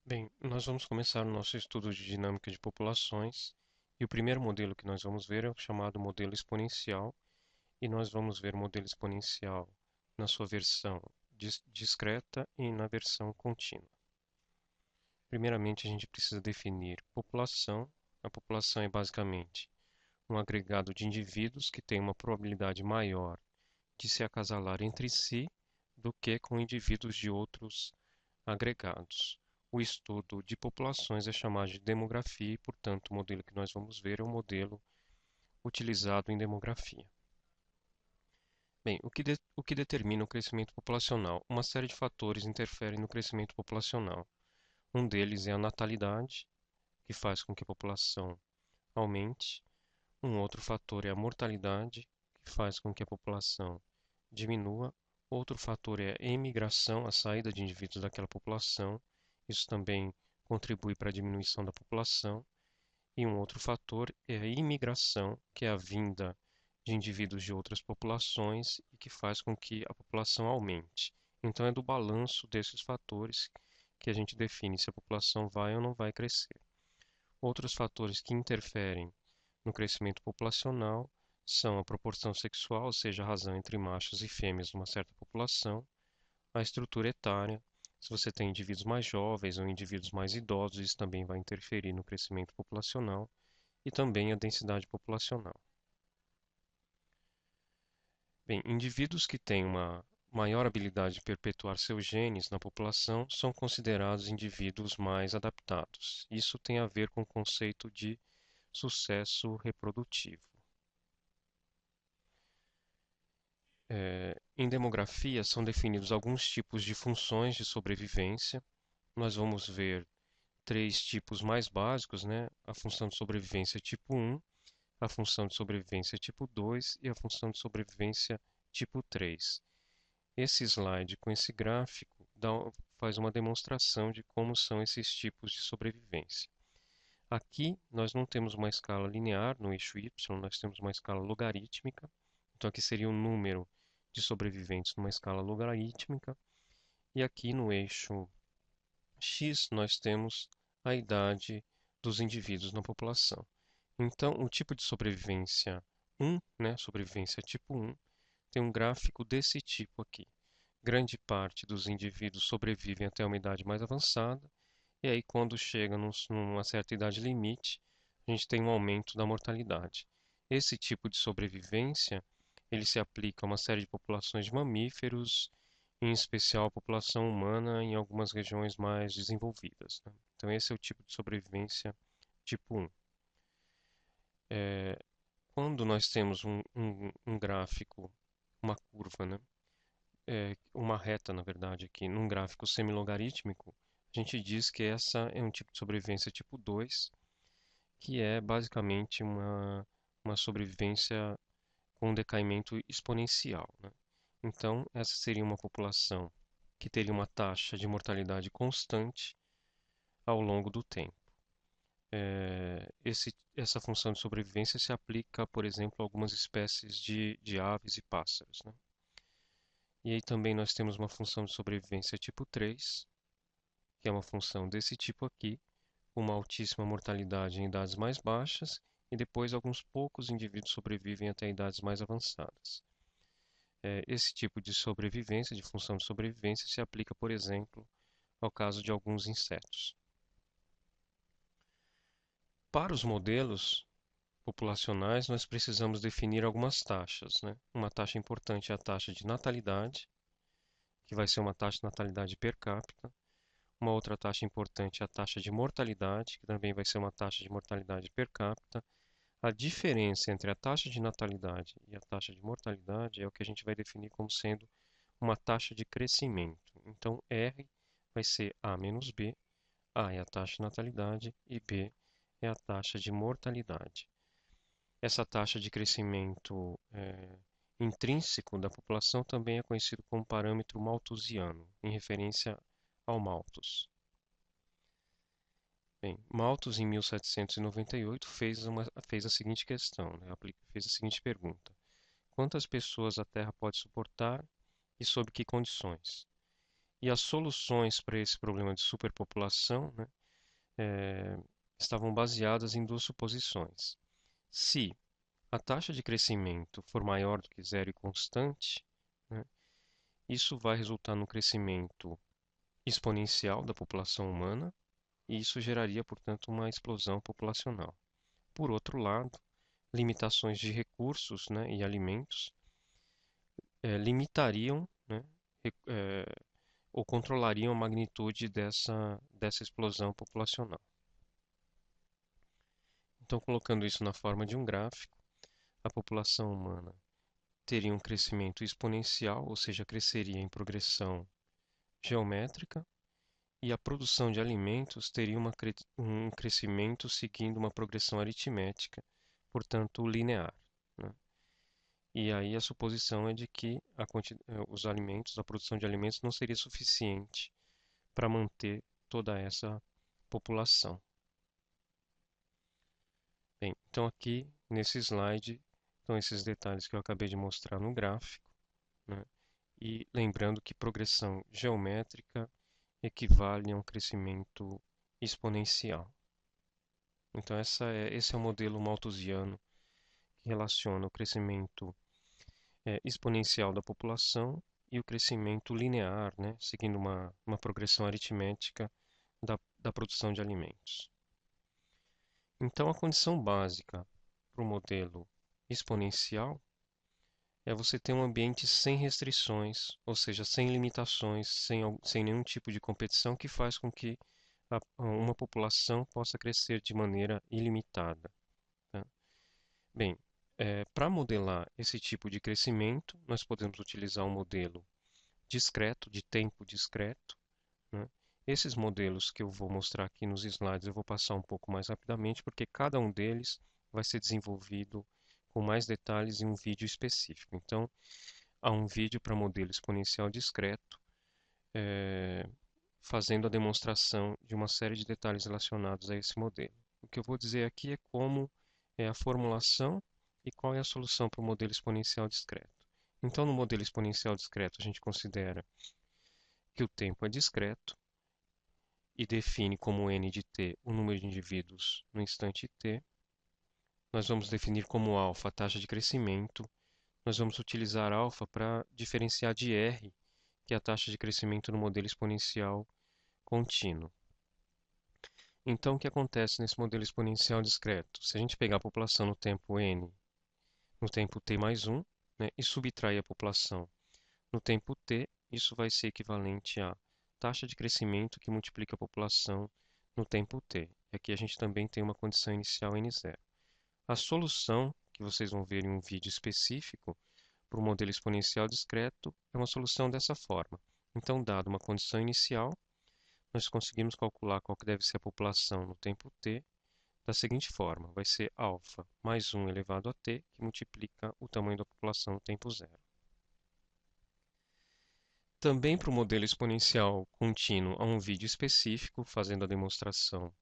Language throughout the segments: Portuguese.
Bem, nós vamos começar o nosso estudo de dinâmica de populações e o primeiro modelo que nós vamos ver é o chamado modelo exponencial e nós vamos ver o modelo exponencial na sua versão discreta e na versão contínua. Primeiramente, a gente precisa definir população. A população é basicamente um agregado de indivíduos que tem uma probabilidade maior de se acasalar entre si do que com indivíduos de outros agregados. O estudo de populações é chamado de demografia e, portanto, o modelo que nós vamos ver é o modelo utilizado em demografia. Bem, o que determina o crescimento populacional? Uma série de fatores interferem no crescimento populacional. Um deles é a natalidade, que faz com que a população aumente. Um outro fator é a mortalidade, que faz com que a população diminua. Outro fator é a emigração, a saída de indivíduos daquela população. Isso também contribui para a diminuição da população. E um outro fator é a imigração, que é a vinda de indivíduos de outras populações e que faz com que a população aumente. Então, é do balanço desses fatores que a gente define se a população vai ou não vai crescer. Outros fatores que interferem no crescimento populacional são a proporção sexual, ou seja, a razão entre machos e fêmeas numa certa população, a estrutura etária, se você tem indivíduos mais jovens ou indivíduos mais idosos, isso também vai interferir no crescimento populacional, e também a densidade populacional. Bem, indivíduos que têm uma maior habilidade de perpetuar seus genes na população são considerados indivíduos mais adaptados. Isso tem a ver com o conceito de sucesso reprodutivo. Em demografia, são definidos alguns tipos de funções de sobrevivência. Nós vamos ver três tipos mais básicos, né? A função de sobrevivência tipo 1, a função de sobrevivência tipo 2 e a função de sobrevivência tipo 3. Esse slide com esse gráfico faz uma demonstração de como são esses tipos de sobrevivência. Aqui nós não temos uma escala linear no eixo Y, nós temos uma escala logarítmica. Então aqui seria o número de sobreviventes numa escala logarítmica. E aqui no eixo X nós temos a idade dos indivíduos na população. Então o tipo de sobrevivência 1, né, sobrevivência tipo 1, tem um gráfico desse tipo aqui. Grande parte dos indivíduos sobrevivem até uma idade mais avançada, e aí quando chega numa certa idade limite, a gente tem um aumento da mortalidade. Esse tipo de sobrevivência, ele se aplica a uma série de populações de mamíferos, em especial a população humana em algumas regiões mais desenvolvidas, né? Então esse é o tipo de sobrevivência tipo 1. Quando nós temos um gráfico, uma curva, né? Uma reta, na verdade, aqui, num gráfico semilogarítmico, a gente diz que essa é um tipo de sobrevivência tipo 2, que é basicamente uma sobrevivência com decaimento exponencial, né? Então, essa seria uma população que teria uma taxa de mortalidade constante ao longo do tempo. Essa função de sobrevivência se aplica, por exemplo, a algumas espécies de aves e pássaros, né? E aí também nós temos uma função de sobrevivência tipo 3, que é uma função desse tipo aqui, uma altíssima mortalidade em idades mais baixas e depois alguns poucos indivíduos sobrevivem até idades mais avançadas. Esse tipo de sobrevivência, de função de sobrevivência, se aplica, por exemplo, ao caso de alguns insetos. Para os modelos populacionais, nós precisamos definir algumas taxas, né? Uma taxa importante é a taxa de natalidade, que vai ser uma taxa de natalidade per capita. Uma outra taxa importante é a taxa de mortalidade, que também vai ser uma taxa de mortalidade per capita. A diferença entre a taxa de natalidade e a taxa de mortalidade é o que a gente vai definir como sendo uma taxa de crescimento. Então, R vai ser A menos B. A é a taxa de natalidade e B é a taxa de mortalidade. Essa taxa de crescimento intrínseco da população também é conhecido como parâmetro malthusiano, em referência ao Malthus. Bem, Malthus, em 1798, fez a seguinte questão, né? Fez a seguinte pergunta: quantas pessoas a Terra pode suportar e sob que condições? E as soluções para esse problema de superpopulação, né, eh, estavam baseadas em duas suposições. Se a taxa de crescimento for maior do que zero e constante, né, isso vai resultar no crescimento exponencial da população humana e isso geraria, portanto, uma explosão populacional. Por outro lado, limitações de recursos, né, e alimentos limitariam, né, ou controlariam a magnitude dessa explosão populacional. Então, colocando isso na forma de um gráfico, a população humana teria um crescimento exponencial, ou seja, cresceria em progressão geométrica, e a produção de alimentos teria um crescimento seguindo uma progressão aritmética, portanto linear, né? E aí a suposição é de que os alimentos, a produção de alimentos não seria suficiente para manter toda essa população. Bem, então aqui nesse slide estão esses detalhes que eu acabei de mostrar no gráfico, né? E lembrando que progressão geométrica equivale a um crescimento exponencial. Então esse é o modelo malthusiano que relaciona o crescimento exponencial da população e o crescimento linear, né, seguindo uma progressão aritmética da produção de alimentos. Então, a condição básica para o modelo exponencial é você ter um ambiente sem restrições, ou seja, sem limitações, sem nenhum tipo de competição que faz com que uma população possa crescer de maneira ilimitada, tá? Bem, para modelar esse tipo de crescimento, nós podemos utilizar um modelo discreto, de tempo discreto, né? Esses modelos que eu vou mostrar aqui nos slides eu vou passar um pouco mais rapidamente, porque cada um deles vai ser desenvolvido com mais detalhes em um vídeo específico. Então, há um vídeo para modelo exponencial discreto, fazendo a demonstração de uma série de detalhes relacionados a esse modelo. O que eu vou dizer aqui é como é a formulação e qual é a solução para o modelo exponencial discreto. Então, no modelo exponencial discreto, a gente considera que o tempo é discreto e define como n de t o número de indivíduos no instante t. Nós vamos definir como alfa a taxa de crescimento. Nós vamos utilizar alfa para diferenciar de r, que é a taxa de crescimento no modelo exponencial contínuo. Então, o que acontece nesse modelo exponencial discreto? Se a gente pegar a população no tempo n, no tempo t mais 1, né, e subtrair a população no tempo t, isso vai ser equivalente à taxa de crescimento que multiplica a população no tempo t. E aqui a gente também tem uma condição inicial n0. A solução, que vocês vão ver em um vídeo específico, para o modelo exponencial discreto, é uma solução dessa forma. Então, dada uma condição inicial, nós conseguimos calcular qual que deve ser a população no tempo t da seguinte forma. Vai ser alfa mais 1 elevado a t, que multiplica o tamanho da população no tempo zero. Também para o modelo exponencial contínuo há um vídeo específico fazendo a demonstração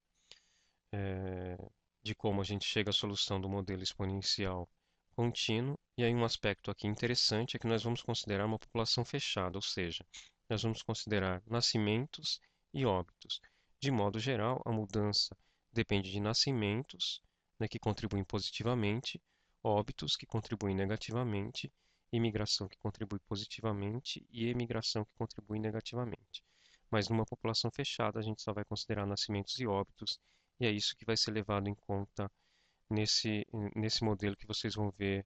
de como a gente chega à solução do modelo exponencial contínuo. E aí um aspecto aqui interessante é que nós vamos considerar uma população fechada, ou seja, nós vamos considerar nascimentos e óbitos. De modo geral, a mudança depende de nascimentos, né, que contribuem positivamente, óbitos que contribuem negativamente, imigração que contribui positivamente e emigração que contribui negativamente. Mas numa população fechada, a gente só vai considerar nascimentos e óbitos, e é isso que vai ser levado em conta nesse modelo que vocês vão ver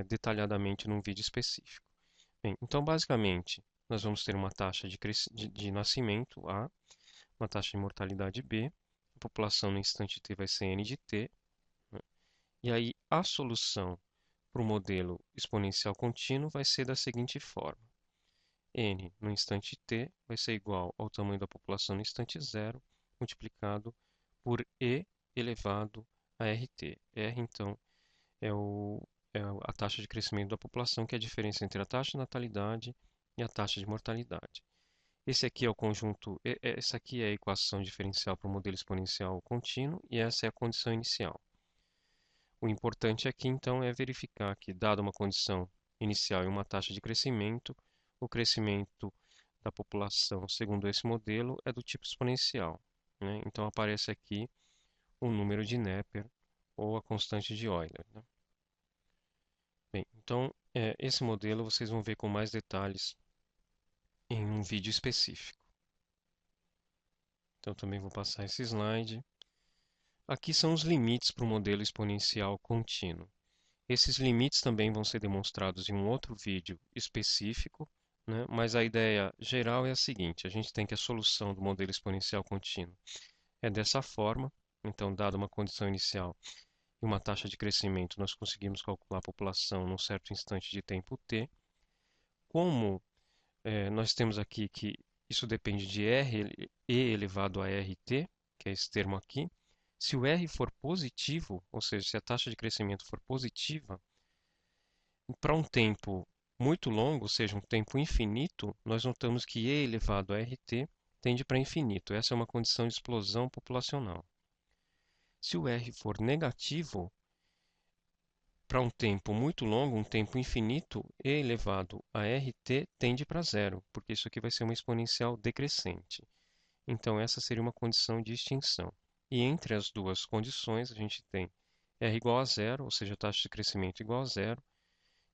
detalhadamente num vídeo específico. Bem, então, basicamente, nós vamos ter uma taxa de nascimento A, uma taxa de mortalidade B, a população no instante t vai ser n de t, né? E aí a solução para o modelo exponencial contínuo vai ser da seguinte forma. N no instante t vai ser igual ao tamanho da população no instante zero, multiplicado por E elevado a RT. R, então, é, o, é a taxa de crescimento da população, que é a diferença entre a taxa de natalidade e a taxa de mortalidade. Esse aqui é o conjunto, essa aqui é a equação diferencial para o modelo exponencial contínuo e essa é a condição inicial. O importante aqui, então, é verificar que, dada uma condição inicial e uma taxa de crescimento, o crescimento da população segundo esse modelo é do tipo exponencial, né? Então aparece aqui o número de Neper ou a constante de Euler, né? Bem, então esse modelo vocês vão ver com mais detalhes em um vídeo específico. Então também vou passar esse slide. Aqui são os limites para o modelo exponencial contínuo. Esses limites também vão ser demonstrados em um outro vídeo específico, né? Mas a ideia geral é a seguinte: a gente tem que a solução do modelo exponencial contínuo é dessa forma. Então, dada uma condição inicial e uma taxa de crescimento, nós conseguimos calcular a população num certo instante de tempo t. Como nós temos aqui que isso depende de r e elevado a rt, que é esse termo aqui. Se o r for positivo, ou seja, se a taxa de crescimento for positiva, para um tempo muito longo, ou seja, um tempo infinito, nós notamos que e elevado a rt tende para infinito. Essa é uma condição de explosão populacional. Se o r for negativo, para um tempo muito longo, um tempo infinito, e elevado a rt tende para zero, porque isso aqui vai ser uma exponencial decrescente. Então, essa seria uma condição de extinção. E entre as duas condições, a gente tem r igual a zero, ou seja, a taxa de crescimento igual a zero,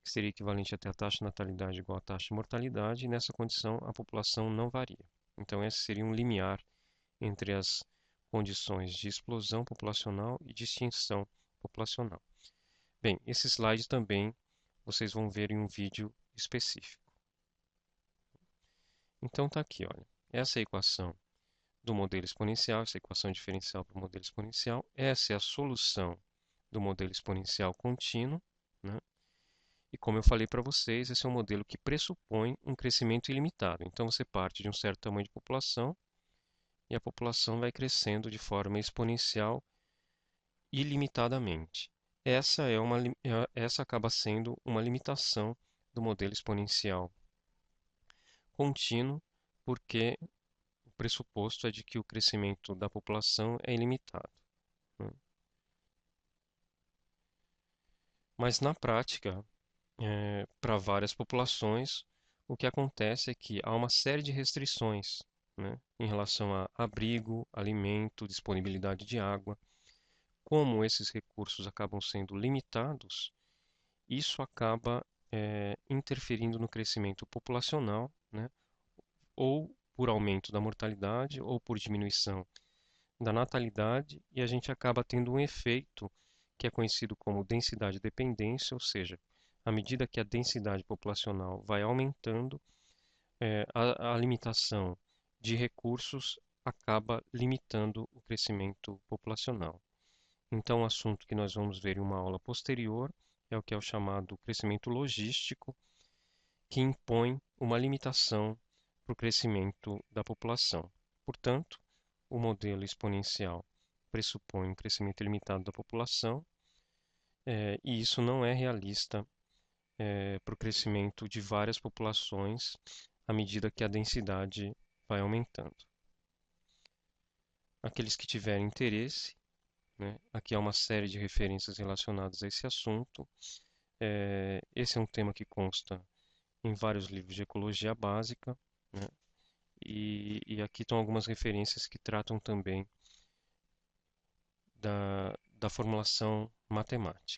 que seria equivalente a ter a taxa de natalidade igual à taxa de mortalidade, e nessa condição a população não varia. Então, esse seria um limiar entre as condições de explosão populacional e de extinção populacional. Bem, esse slide também vocês vão ver em um vídeo específico. Então, está aqui, olha. Essa é a equação do modelo exponencial, essa equação diferencial para o modelo exponencial. Essa é a solução do modelo exponencial contínuo, né? E como eu falei para vocês, esse é um modelo que pressupõe um crescimento ilimitado. Então você parte de um certo tamanho de população e a população vai crescendo de forma exponencial ilimitadamente. Essa acaba sendo uma limitação do modelo exponencial contínuo, porque o pressuposto é de que o crescimento da população é ilimitado, né? Mas na prática, para várias populações, o que acontece é que há uma série de restrições, né, em relação a abrigo, alimento, disponibilidade de água. Como esses recursos acabam sendo limitados, isso acaba interferindo no crescimento populacional, né, ou por aumento da mortalidade ou por diminuição da natalidade, e a gente acaba tendo um efeito que é conhecido como densidade dependência, ou seja, à medida que a densidade populacional vai aumentando, a limitação de recursos acaba limitando o crescimento populacional. Então, o assunto que nós vamos ver em uma aula posterior é o que é o chamado crescimento logístico, que impõe uma limitação para o crescimento da população. Portanto, o modelo exponencial pressupõe um crescimento ilimitado da população, e isso não é realista para o crescimento de várias populações à medida que a densidade vai aumentando. Aqueles que tiverem interesse, né, aqui há uma série de referências relacionadas a esse assunto. Esse é um tema que consta em vários livros de ecologia básica, né, e aqui estão algumas referências que tratam também da formulação matemática.